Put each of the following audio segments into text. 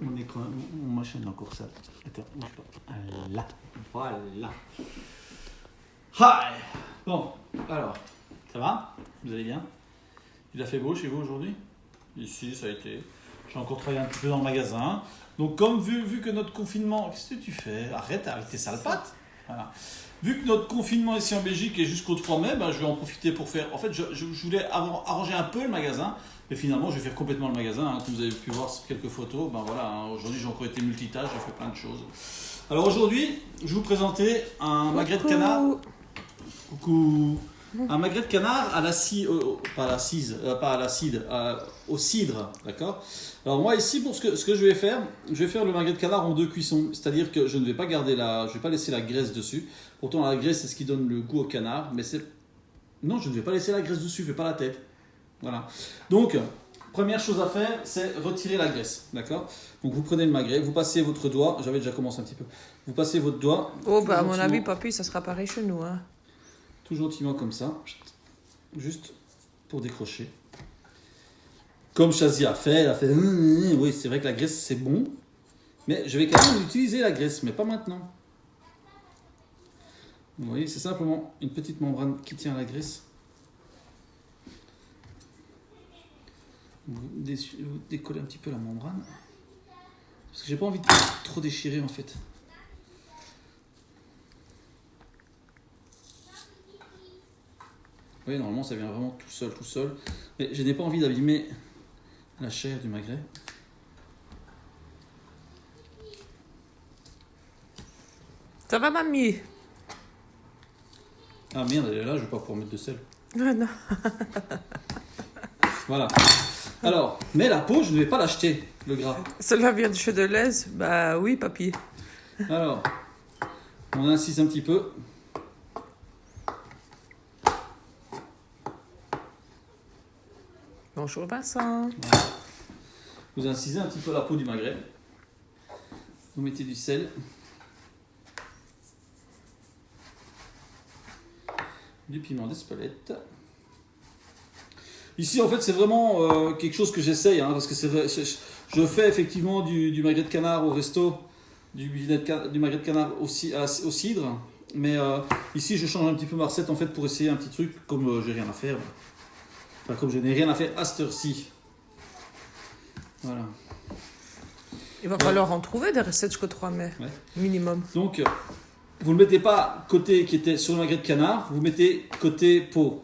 Mon écran, mon machin est encore sale. Attends, bouge pas. Là, voilà. Hi. Bon, alors, ça va? Vous allez bien? Il a fait beau chez vous aujourd'hui? Ici, ça a été. J'ai encore travaillé un petit peu dans le magasin. Donc, comme vu que notre confinement... Qu'est-ce que tu fais? Arrête avec tes sales pattes. Voilà. Vu que notre confinement ici en Belgique est jusqu'au 3 mai, ben, je vais en profiter pour faire... En fait, je voulais arranger un peu le magasin. Mais finalement, je vais faire complètement le magasin. Hein. Comme vous avez pu voir sur quelques photos, ben voilà, hein. Aujourd'hui, j'ai encore été multitâche, j'ai fait plein de choses. Alors aujourd'hui, je vais vous présenter un magret de canard. Coucou. Un magret de canard à la au cidre, d'accord. Alors moi ici, pour ce que je vais faire le magret de canard en 2 cuissons, c'est-à-dire que je ne vais pas je vais pas laisser la graisse dessus. Pourtant la graisse c'est ce qui donne le goût au canard, mais non, je ne vais pas laisser la graisse dessus, fais pas la tête. Voilà. Donc première chose à faire, c'est retirer la graisse, d'accord. Donc vous prenez le magret, vous passez votre doigt, j'avais déjà commencé un petit peu. Vous passez votre doigt. Oh bah à mon avis, papy, ça sera pareil chez nous, hein. Tout gentiment comme ça, juste pour décrocher. Comme Shazia a fait, elle a fait oui, c'est vrai que la graisse c'est bon, mais je vais quand même utiliser la graisse, mais pas maintenant. Vous voyez, c'est simplement une petite membrane qui tient la graisse. Vous décollez un petit peu la membrane, parce que j'ai pas envie de trop déchirer en fait. Oui, normalement ça vient vraiment tout seul. Mais je n'ai pas envie d'abîmer la chair du magret. Ça va, mamie? Ah merde, elle est là, je vais pas pouvoir mettre de sel. Ah, non. Voilà. Alors, mais la peau, je ne vais pas l'acheter, le gras. Cela vient de chez Deleuze? Bah oui, papy. Alors, on insiste un petit peu. Bonjour Vincent. Voilà. Vous incisez un petit peu la peau du magret. Vous mettez du sel. Du piment d'Espelette. Ici, en fait, c'est vraiment quelque chose que j'essaye, hein, parce que je fais effectivement du magret de canard au resto, du magret de canard au cidre. Mais ici, je change un petit peu ma recette en fait pour essayer un petit truc, comme j'ai rien à faire. Enfin, comme je n'ai rien à faire à cette heure-ci. Voilà. Il va falloir en trouver des recettes jusqu'au 3 mai, Ouais. minimum. Donc, vous ne le mettez pas côté qui était sur le magret de canard, vous mettez côté peau.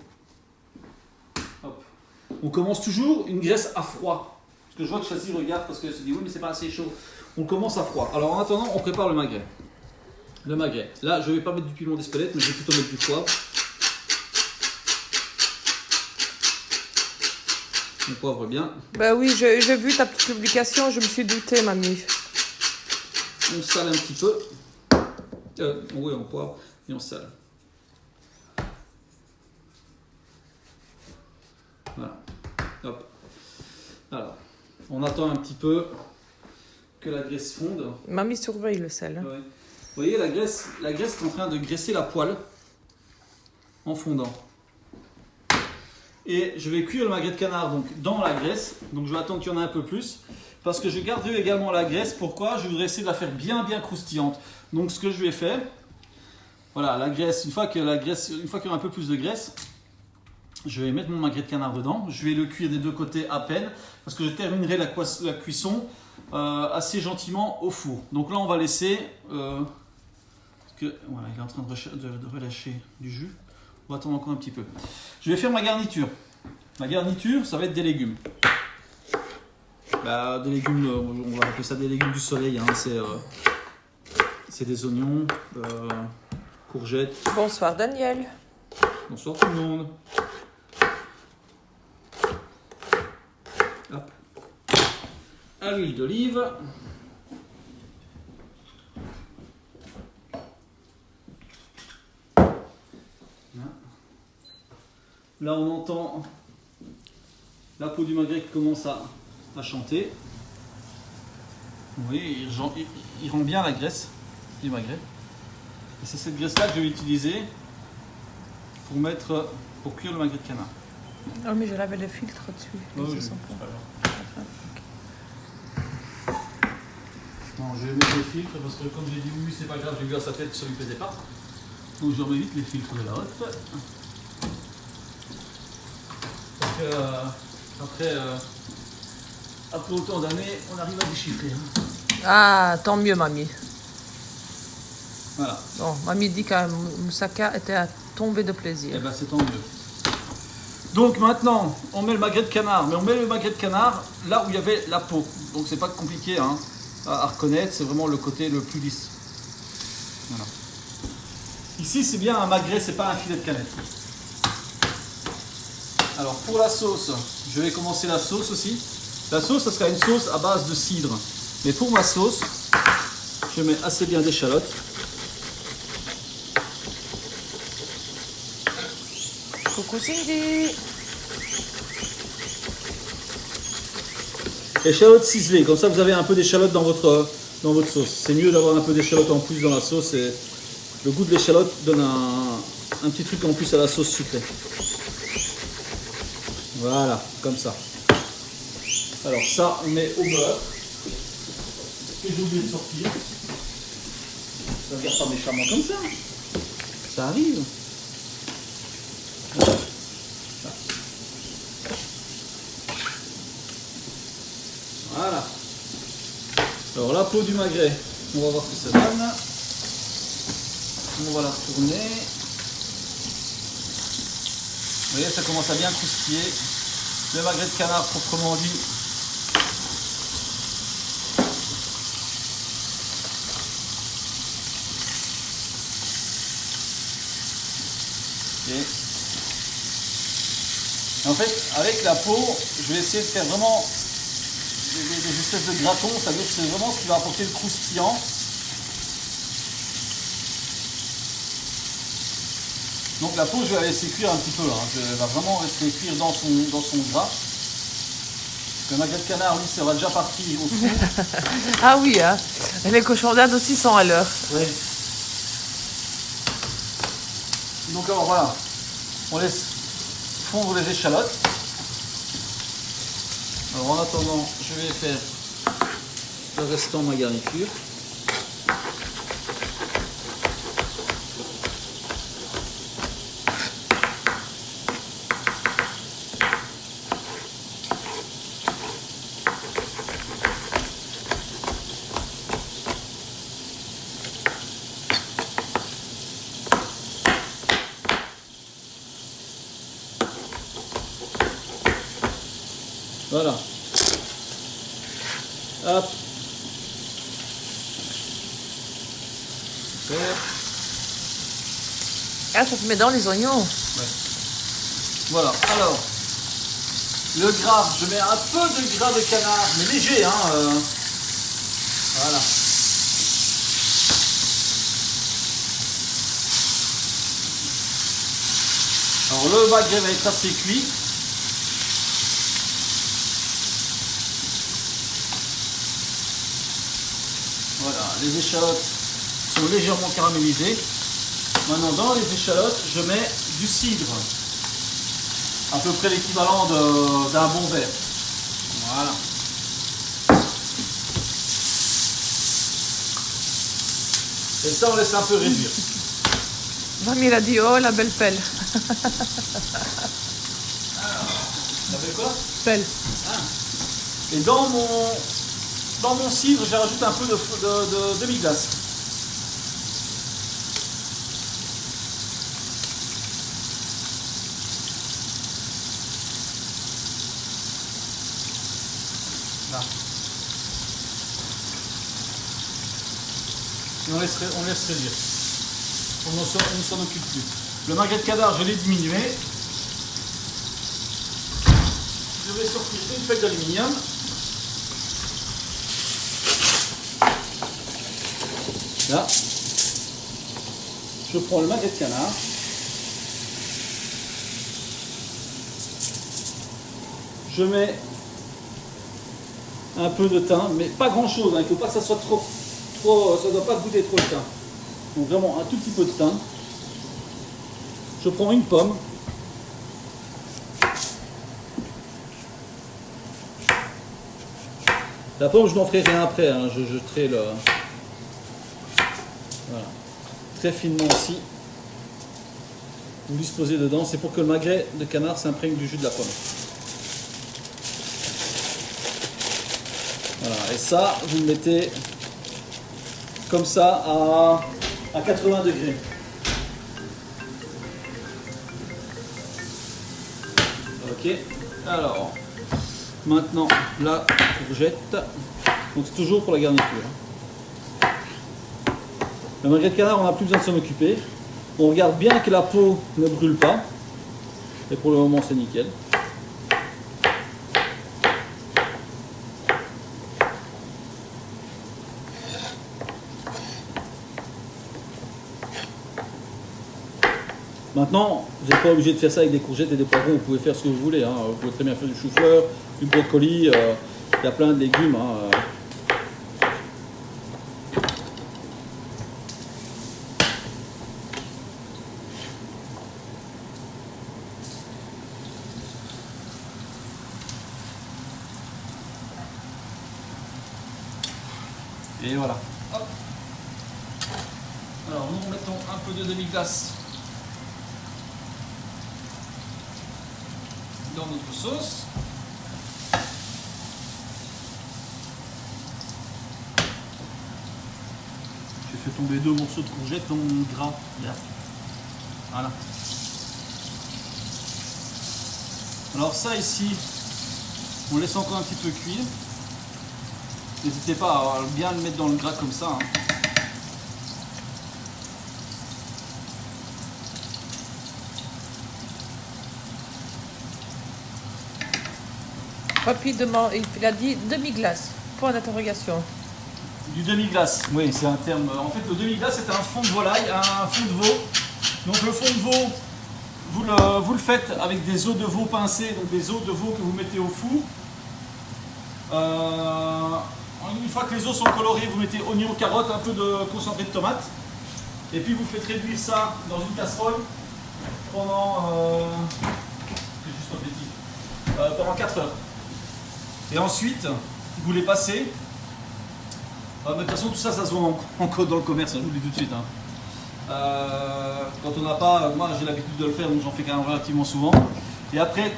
Hop. On commence toujours une graisse à froid. Parce que je vois que Chassis regarde parce qu'elle se dit oui, mais c'est pas assez chaud. On commence à froid. Alors en attendant, on prépare le magret. Le magret. Là, je ne vais pas mettre du piment d'Espelette, mais je vais plutôt mettre du poivre. On poivre bien. Bah oui, j'ai vu ta petite publication, je me suis doutée, mamie. On sale un petit peu. Oui, on poivre et on sale. Voilà. Hop. Alors, on attend un petit peu que la graisse fonde. Mamie surveille le sel. Hein. Ouais. Vous voyez, la graisse est en train de graisser la poêle en fondant. Et je vais cuire le magret de canard donc, dans la graisse. Donc je vais attendre qu'il y en ait un peu plus. Parce que je garde également la graisse. Pourquoi? Je voudrais essayer de la faire bien croustillante. Donc ce que je vais faire, voilà, la graisse, une fois qu'il y aura un peu plus de graisse, je vais mettre mon magret de canard dedans. Je vais le cuire des deux côtés à peine. Parce que je terminerai la cuisson assez gentiment au four. Donc là on va laisser... voilà, il est en train de relâcher du jus. On va attendre encore un petit peu. Je vais faire ma garniture. Ma garniture, ça va être des légumes. Bah, des légumes, on va appeler ça des légumes du soleil. Hein. C'est des oignons, courgettes. Bonsoir Daniel. Bonsoir tout le monde. Hop. À l'huile d'olive. Là, on entend la peau du magret qui commence à chanter. Vous voyez, il rend bien la graisse du magret. Et c'est cette graisse-là que je vais utiliser pour cuire le magret de canard. Oh, mais je l'avais le filtre dessus. Oui, Ils se sont pas. Non, je vais mettre les filtres parce que comme j'ai dit oui, c'est pas grave, j'ai vu à sa tête que ça lui plaisait pas. Donc je remets vite les filtres de la hotte. Parce que après autant d'années, on arrive à déchiffrer. Hein. Ah, tant mieux, mamie. Voilà. Bon, mamie dit que Moussaka était à tomber de plaisir. Eh ben c'est tant mieux. Donc maintenant, on met le magret de canard, mais on met le magret de canard là où il y avait la peau. Donc c'est pas compliqué hein, à reconnaître, c'est vraiment le côté le plus lisse. Voilà. Ici c'est bien un magret, c'est pas un filet de canette. Alors pour la sauce, je vais commencer la sauce aussi. La sauce, ça sera une sauce à base de cidre. Mais pour ma sauce, je mets assez bien d'échalotes. Coucou Cindy. Échalotes ciselées, comme ça vous avez un peu d'échalote dans votre sauce. C'est mieux d'avoir un peu d'échalote en plus dans la sauce. Et le goût de l'échalote donne un petit truc en plus à la sauce sucrée. Voilà, comme ça. Alors ça, on met au beurre. Que j'ai oublié de sortir. Je ne regarde pas méchamment comme ça. Ça arrive. Voilà. Alors la peau du magret, on va voir ce que ça donne. On va la retourner. Vous voyez, ça commence à bien croustiller. Le magret de canard proprement dit. Okay. En fait, avec la peau, je vais essayer de faire vraiment des espèces de gratons, c'est-à-dire que c'est vraiment ce qui va apporter le croustillant. Donc la peau, je vais la laisser cuire un petit peu, hein. Je vais vraiment rester cuire dans son gras. Le magret de canard, lui, ça va déjà partir au four. Ah oui, hein. Les cochons d'Inde aussi sont à l'heure. Oui. Donc alors voilà, on laisse fondre les échalotes. Alors en attendant, je vais faire le restant de ma garniture. Voilà. Hop. Super. Ah, ça te met dans les oignons. Ouais. Voilà. Alors, le gras, je mets un peu de gras de canard, mais léger, hein. Voilà. Alors, le magret va être assez cuit. Voilà, les échalotes sont légèrement caramélisées. Maintenant, dans les échalotes, je mets du cidre. À peu près l'équivalent d'un bon verre. Voilà. Et ça, on laisse un peu réduire. Mamie, elle a dit, oh, la belle pelle. Ça fait quoi? Pelle. Ah. Et dans mon cidre, j'ai rajouté un peu de demi-glace. Là. Et on laisse réduire. On ne s'en occupe plus. Le magret de canard, je l'ai diminué. Je vais sortir une feuille d'aluminium. Là, je prends le magret de canard. Je mets un peu de thym, mais pas grand chose, hein. Il ne faut pas que ça soit trop, ça ne doit pas goûter trop le thym. Donc vraiment un tout petit peu de thym. Je prends une pomme. La pomme, je n'en ferai rien après, hein. Je jeterai le... Voilà. Très finement aussi. Vous disposez dedans, c'est pour que le magret de canard s'imprègne du jus de la pomme. Voilà, et ça, vous le mettez comme ça à 80 degrés. Ok, alors, maintenant la courgette, donc c'est toujours pour la garniture. Le magret de canard, on n'a plus besoin de s'en occuper. On regarde bien que la peau ne brûle pas. Et pour le moment, c'est nickel. Maintenant, vous n'êtes pas obligé de faire ça avec des courgettes et des poivrons. Vous pouvez faire ce que vous voulez, hein. Vous pouvez très bien faire du chou-fleur, du brocoli. Il y a plein de légumes, hein. Et voilà. Hop. Alors nous mettons un peu de demi-glace dans notre sauce. J'ai fait tomber 2 morceaux de courgettes dans mon gras. Voilà. Alors ça ici, on laisse encore un petit peu cuire. N'hésitez pas à bien le mettre dans le gras comme ça, hein. Papy demande, il a dit demi-glace, point d'interrogation. Du demi-glace, oui, c'est un terme. En fait, le demi-glace, c'est un fond de volaille, un fond de veau. Donc le fond de veau, vous le faites avec des os de veau pincés, donc des os de veau que vous mettez au four. Une fois que les os sont colorés, vous mettez oignons, carottes, un peu de concentré de tomate. Et puis vous faites réduire ça dans une casserole pendant, pendant 4 heures. Et ensuite, vous les passez. Mais de toute façon, tout ça, ça se vend encore dans le commerce, hein, je vous le dis tout de suite, hein. Quand on n'a pas, moi j'ai l'habitude de le faire, donc j'en fais quand même relativement souvent. Et après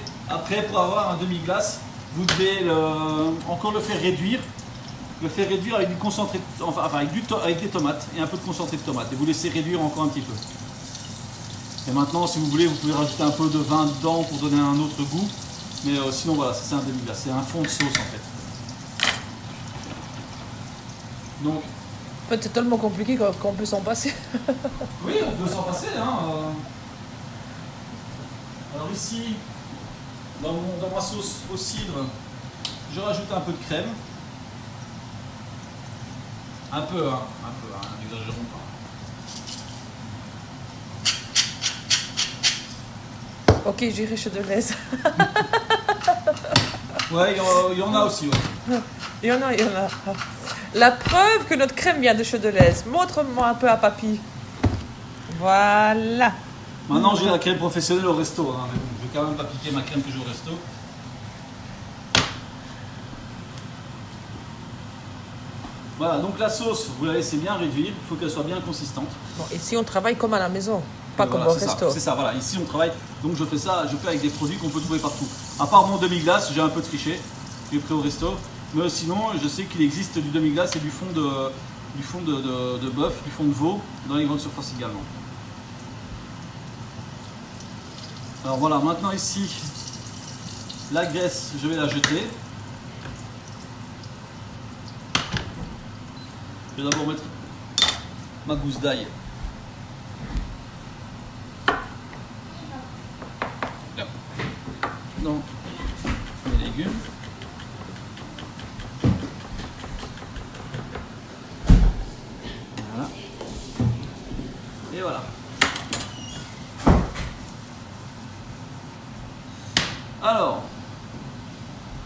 pour avoir un demi-glace, vous devez encore le faire réduire. Le faire réduire avec du concentré, avec des tomates et un peu de concentré de tomate. Et vous laissez réduire encore un petit peu. Et maintenant, si vous voulez, vous pouvez rajouter un peu de vin dedans pour donner un autre goût. Mais sinon, voilà, c'est un demi-glace. C'est un fond de sauce en fait. Donc, En fait, c'est tellement compliqué qu'on peut s'en passer. oui, on peut s'en passer, hein. Alors ici, dans ma sauce au cidre, je rajoute un peu de crème. Un peu, n'exagérons pas. Ok, j'irai chez Deleuze. Ouais, il y en a aussi, ouais. Il y en a. La preuve que notre crème vient de chez Deleuze. Montre-moi un peu à papy. Voilà. Maintenant, j'ai la crème professionnelle au resto, hein, mais bon, je vais quand même pas piquer ma crème que j'ai au resto. Voilà, donc la sauce, vous la laissez bien réduire, il faut qu'elle soit bien consistante. Bon, ici, on travaille comme à la maison, pas comme voilà, au resto. C'est ça, voilà. Ici, on travaille, donc je fais avec des produits qu'on peut trouver partout. À part mon demi-glace, j'ai un peu triché, j'ai pris au resto. Mais sinon, je sais qu'il existe du demi-glace et du fond de bœuf, du fond de veau, dans les grandes surfaces également. Alors voilà, maintenant ici, la graisse, je vais la jeter. Je vais d'abord mettre ma gousse d'ail. Dans les légumes. Voilà. Et voilà. Alors,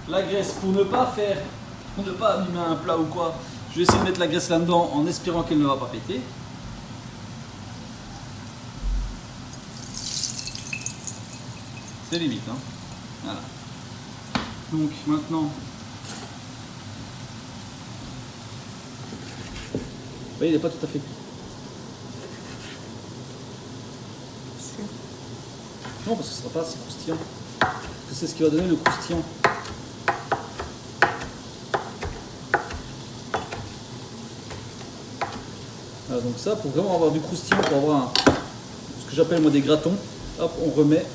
la graisse, pour ne pas abîmer un plat ou quoi, je vais essayer de mettre la graisse là-dedans en espérant qu'elle ne va pas péter. C'est limite, hein. Voilà. Donc maintenant, voyez, il n'est pas tout à fait cuit. Non, parce que ce ne sera pas assez croustillant. Parce que c'est ce qui va donner le croustillant. Voilà, donc ça, pour vraiment avoir du croustillant, pour avoir ce que j'appelle moi des gratons, hop, on remet.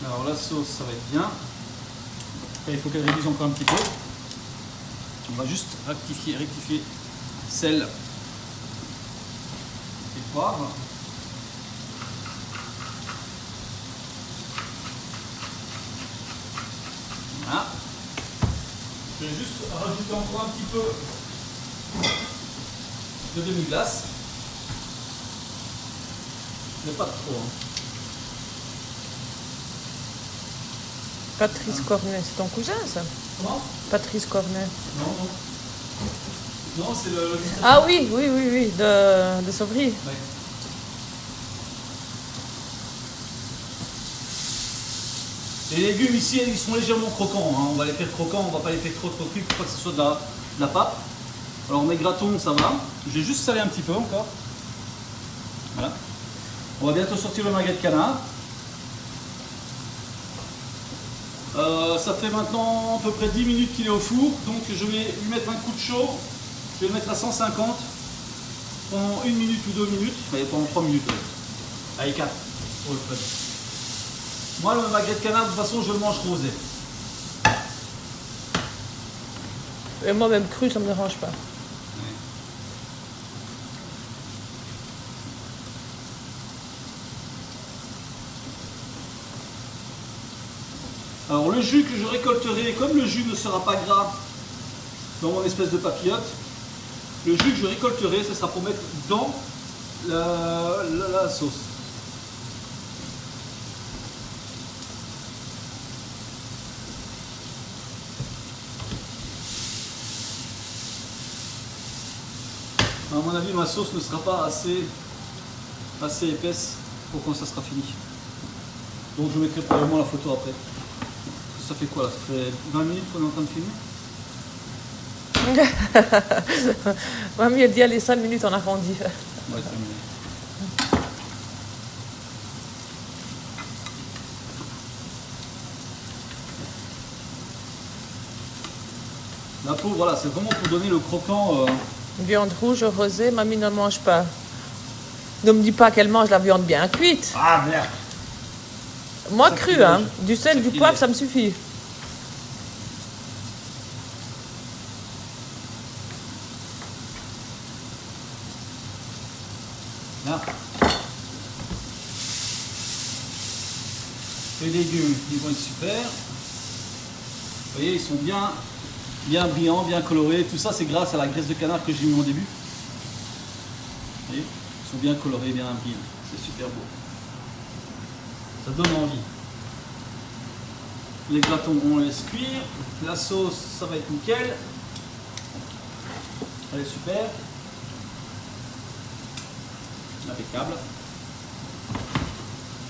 Alors la sauce, ça va être bien. Après, il faut qu'elle réduise encore un petit peu. On va juste rectifier sel et poivre. Voilà. Je vais juste rajouter encore un petit peu de demi-glace. Mais pas trop. Hein. Patrice Cornet, c'est ton cousin ça? Comment? Patrice Cornet. Non, non. Non, c'est le... Ah oui, de Sauvry. Ouais. Les légumes ici, ils sont légèrement croquants. Hein. On va les faire croquants, on va pas les faire trop cuits pour pas que ce soit de la pâte. Alors mes gratons, ça va. Je vais juste saler un petit peu encore. Voilà. On va bientôt sortir le magret de canard. Ça fait maintenant à peu près 10 minutes qu'il est au four, donc je vais lui mettre un coup de chaud. Je vais le mettre à 150 pendant 1 minute ou 2 minutes, mais pendant 3 minutes. Ouais. Allez, 4 pour le fun. Moi, le magret de canard, de toute façon, je le mange rosé. Et moi, même cru, ça me dérange pas. Alors le jus que je récolterai, comme le jus ne sera pas gras dans mon espèce de papillote, le jus que je récolterai, ce sera pour mettre dans la sauce. À mon avis, ma sauce ne sera pas assez épaisse pour quand ça sera fini. Donc je mettrai probablement la photo après. Ça fait quoi là? Ça fait 20 minutes qu'on est en train de filmer? Va mieux dire les 5 minutes en arrondi. Ouais, terminé. La peau, voilà, c'est vraiment pour donner le croquant. Viande rouge, rosée, mamie ne mange pas. Ne me dis pas qu'elle mange la viande bien cuite. Ah merde! Moi cru, hein. Du sel, du poivre, ça me suffit. Là. Les légumes, ils vont être super. Vous voyez, ils sont bien brillants, bien colorés. Tout ça, c'est grâce à la graisse de canard que j'ai mis au début. Vous voyez, ils sont bien colorés, bien brillants. C'est super beau. Ça donne envie. Les gratons, on laisse cuire. La sauce, ça va être nickel. Elle est super. Impeccable.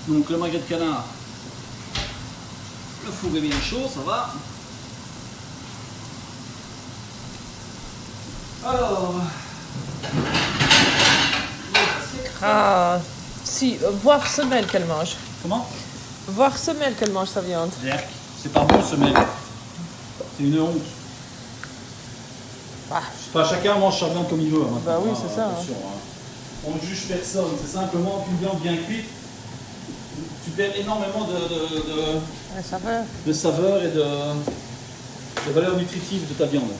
Donc le magret de canard, le four est bien chaud, ça va. Alors, Ah, si, voir semelle qu'elle mange. comment? Voir semelle qu'elle mange sa viande. C'est pas bon semelle. C'est une honte. Ah, Enfin, chacun mange sa viande comme il veut. Hein, Bah oui, c'est ça, attention, hein. On ne juge personne. C'est simplement qu'une viande bien cuite, tu perds énormément la saveur. de saveur et de valeur nutritive de ta viande.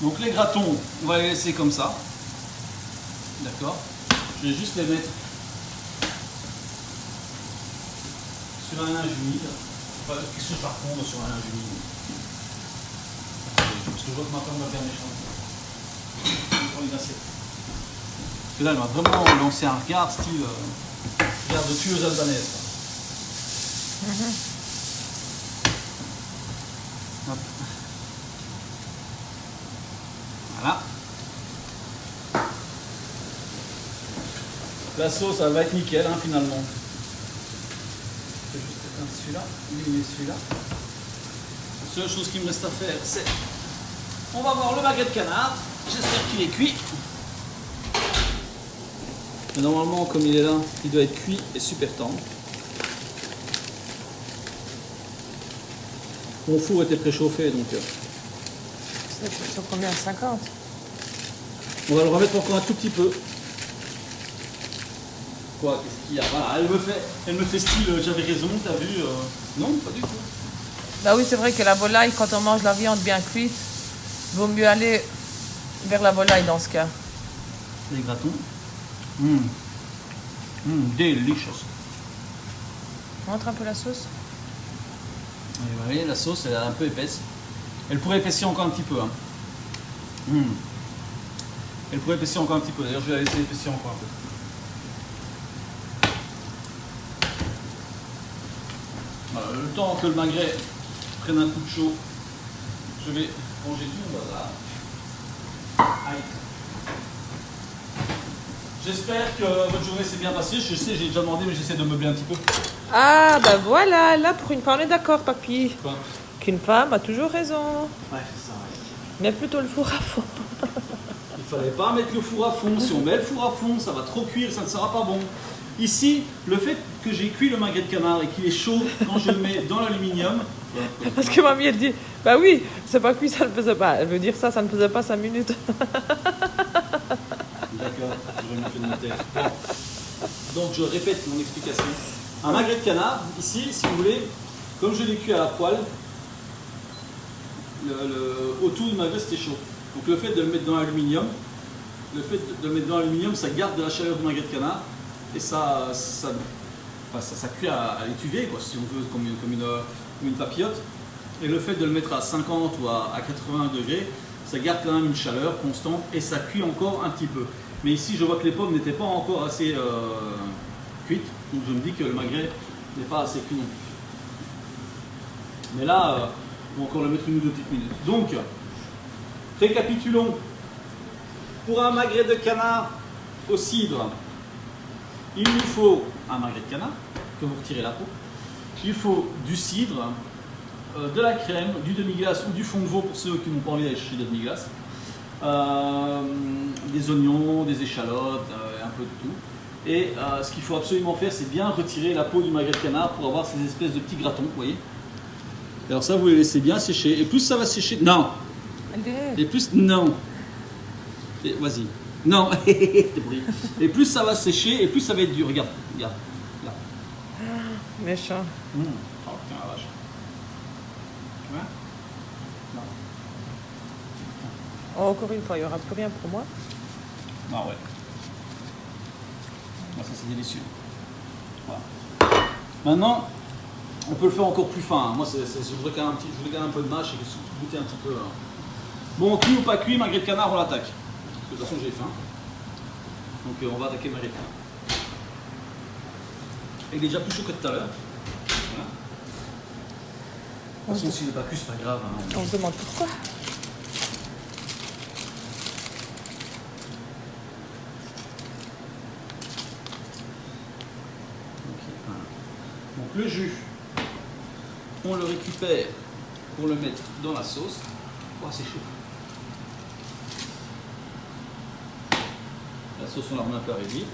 Donc les gratons, on va les laisser comme ça. D'accord. Je vais juste les mettre sur un linge humide. Enfin, qu'est-ce que je vais répondre sur un linge humide? Parce que je vois que ma femme va faire méchant. Je prends une assiette. Parce que là, elle m'a vraiment lancé un regard style regard de tueuse albanaise. Hop. Voilà. La sauce, elle va être nickel hein, finalement. Je vais juste éteindre celui-là, éliminer celui-là. La seule chose qu'il me reste à faire, c'est... On va voir le magret de canard. J'espère qu'il est cuit. Et normalement, comme il est là, il doit être cuit et super tendre. Mon four était préchauffé, donc... C'est combien? 50? On va le remettre encore un tout petit peu. Quoi, qu'est-ce qu'il y a? Voilà, elle me fait style, j'avais raison, t'as vu non, pas du tout. Bah oui, c'est vrai que la volaille, quand on mange la viande bien cuite, vaut mieux aller vers la volaille dans ce cas. Les gratons. Delicious. Montre un peu la sauce. Et vous voyez, la sauce, elle est un peu épaisse. Elle pourrait épaissir encore un petit peu. Hein. Elle pourrait épaissir encore un petit peu. D'ailleurs, je vais la laisser épaissir encore un peu. Voilà, le temps que le magret prenne un coup de chaud, je vais ranger tout mon bazar. Aïe. J'espère que votre journée s'est bien passée. Je sais, j'ai déjà demandé, mais j'essaie de meubler un petit peu. Ah, bah voilà, là pour une fois on est d'accord, papy. Quoi? Qu'une femme a toujours raison. Ouais, c'est ça, ouais. Mais plutôt le four à fond. Il fallait pas mettre le four à fond. Si on met le four à fond, ça va trop cuire, ça ne sera pas bon. Ici, le fait que j'ai cuit le magret de canard et qu'il est chaud quand je le mets dans l'aluminium. Parce que mamie elle dit, bah oui, c'est pas cuit, ça ne faisait pas. Elle veut dire ça ne faisait pas 5 minutes. D'accord, je vais me faire noter. Bon. Donc je répète mon explication. Un magret de canard, ici, si vous voulez, comme je l'ai cuit à la poêle, autour du magret c'était chaud. Donc le fait de le mettre dans l'aluminium, ça garde de la chaleur du magret de canard et ça cuit à l'étuvée, quoi, si on veut, comme une papillote. Et le fait de le mettre à 50 ou à 80 degrés, ça garde quand même une chaleur constante et ça cuit encore un petit peu. Mais ici, je vois que les pommes n'étaient pas encore assez cuites, donc je me dis que le magret n'est pas assez cuit non plus. Mais là, on va encore le mettre une ou deux petites minutes. Donc, récapitulons. Pour un magret de canard au cidre, il nous faut un magret de canard, que vous retirez la peau. Il faut du cidre, de la crème, du demi-glace ou du fond de veau pour ceux qui n'ont pas envie d'aller chercher de demi-glace. Des oignons, des échalotes, un peu de tout. Et ce qu'il faut absolument faire, c'est bien retirer la peau du magret de canard pour avoir ces espèces de petits gratons, vous voyez. Alors ça, vous les laissez bien sécher. Et plus ça va sécher... Non. Et plus... Non. Vas-y. Non. Et plus ça va sécher, et plus ça va être dur. Regarde. Regarde. Là. Méchant. Oh putain, la vache. Ouais. Non. Oh, encore une fois, il n'y aura plus rien pour moi. Ah ouais. Ah, ça c'est délicieux. Voilà. Maintenant, on peut le faire encore plus fin. Hein. Moi, je voudrais quand même un peu de mâche et goûter un petit peu. Hein. Bon, cuit ou pas cuit, magret de canard, on l'attaque. De toute façon, j'ai faim. Donc, on va attaquer le magret de canard. Il est déjà plus chaud que tout à l'heure. Voilà. De toute façon, s'il n'est pas cuit, c'est pas grave. Hein. On se demande pourquoi. Donc le jus, on le récupère pour le mettre dans la sauce. Oh, c'est chaud. La sauce, on la remet un peu à réduire.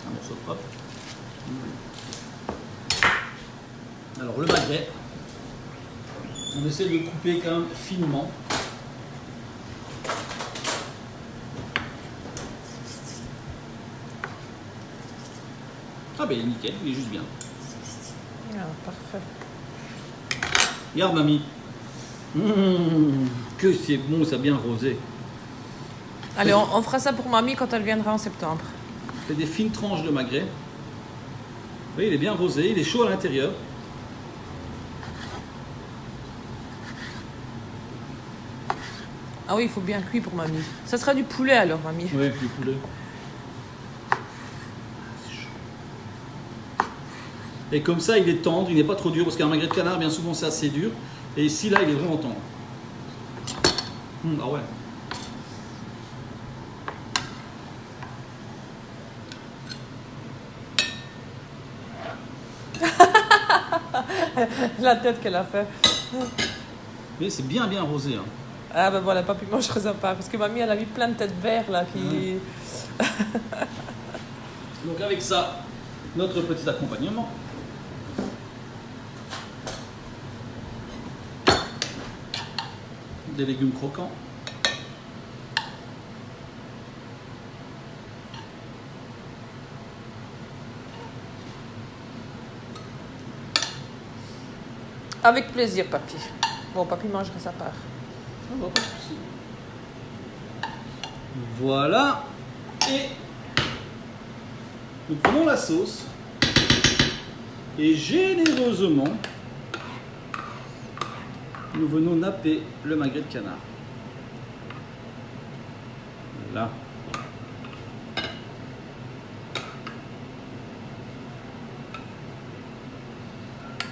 Un morceau de pop. Alors le magret, on essaie de le couper quand même finement. Ah ben il est nickel, il est juste bien. Ah, parfait. Regarde mamie. Que c'est bon, ça a bien rosé. Allez, on fera ça pour mamie quand elle viendra en septembre. Je fais des fines tranches de magret. Oui, il est bien rosé, il est chaud à l'intérieur. Ah oui, il faut bien cuire pour mamie. Ça sera du poulet alors, mamie. Oui, plus poulet. Et comme ça, il est tendre, il n'est pas trop dur, parce qu'un magret de canard, bien souvent, c'est assez dur. Et ici, là, il est vraiment tendre. Ah ouais. La tête qu'elle a fait. Mais c'est bien arrosé. Hein. Ah ben voilà, papy mangerait ça pas. Parce que mamie, elle a mis plein de têtes vertes là qui... Donc avec ça, notre petit accompagnement. Des légumes croquants. Avec plaisir, papy. Bon, papy mangerait sa part. Ah bon, pas de souci. Voilà. Et nous prenons la sauce et généreusement, nous venons napper le magret de canard. Là.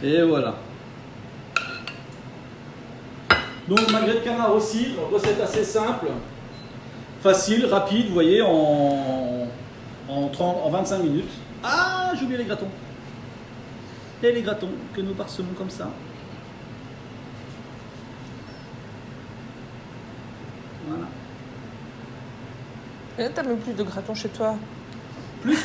Et voilà. Donc magret de canard au cidre, recette assez simple, facile, rapide, vous voyez, en 25 minutes. Ah, j'ai oublié les gratons. Et les gratons que nous parsemons comme ça. Voilà. Et là, t'as même plus de gratons chez toi. Plus.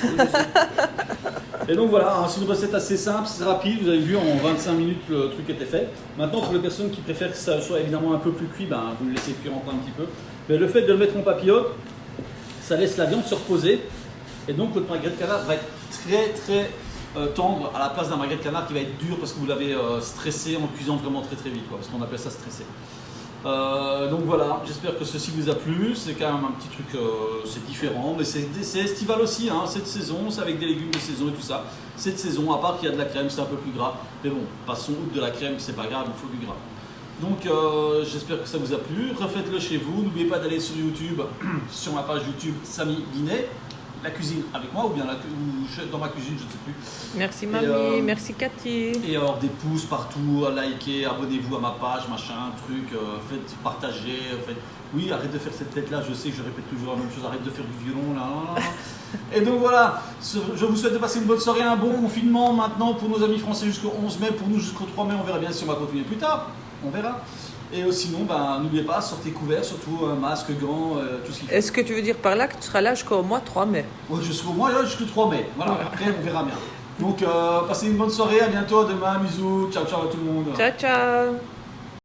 Et donc voilà, hein, c'est une recette assez simple, c'est rapide, vous avez vu en 25 minutes le truc était fait. Maintenant pour les personnes qui préfèrent que ça soit évidemment un peu plus cuit, ben, vous le laissez cuire encore un petit peu. Mais le fait de le mettre en papillote, ça laisse la viande se reposer. Et donc votre magret de canard va être très tendre à la place d'un magret de canard qui va être dur parce que vous l'avez stressé en cuisant vraiment très vite, quoi, parce qu'on appelle ça stressé. Donc voilà, j'espère que ceci vous a plu. C'est quand même un petit truc, c'est différent, mais c'est estival aussi, hein, cette saison, c'est avec des légumes de saison et tout ça. Cette saison, à part qu'il y a de la crème, c'est un peu plus gras. Mais bon, passons outre de la crème, c'est pas grave, il faut du gras. Donc j'espère que ça vous a plu. Refaites-le chez vous. N'oubliez pas d'aller sur YouTube, sur ma page YouTube Samy Guinet, la cuisine avec moi, ou bien dans ma cuisine, je ne sais plus. Merci mamie, merci Cathy. Et alors des pouces partout, likez, abonnez-vous à ma page, machin, truc, faites partager, faites... Oui, arrête de faire cette tête-là, je sais que je répète toujours la même chose, arrête de faire du violon, là. Et donc voilà, je vous souhaite de passer une bonne soirée, un bon confinement maintenant pour nos amis français jusqu'au 11 mai, pour nous jusqu'au 3 mai, on verra bien si on va continuer plus tard, on verra. Et sinon, ben, n'oubliez pas, sortez couverts, surtout masque, gants, tout ce qu'il faut. Est-ce que tu veux dire par là que tu seras là jusqu'au mois 3 mai? Ouais, jusqu'au mois, jusqu'au 3 mai, voilà, après on verra bien. Donc passez une bonne soirée, à bientôt, à demain, bisous, ciao à tout le monde. Ciao, ciao.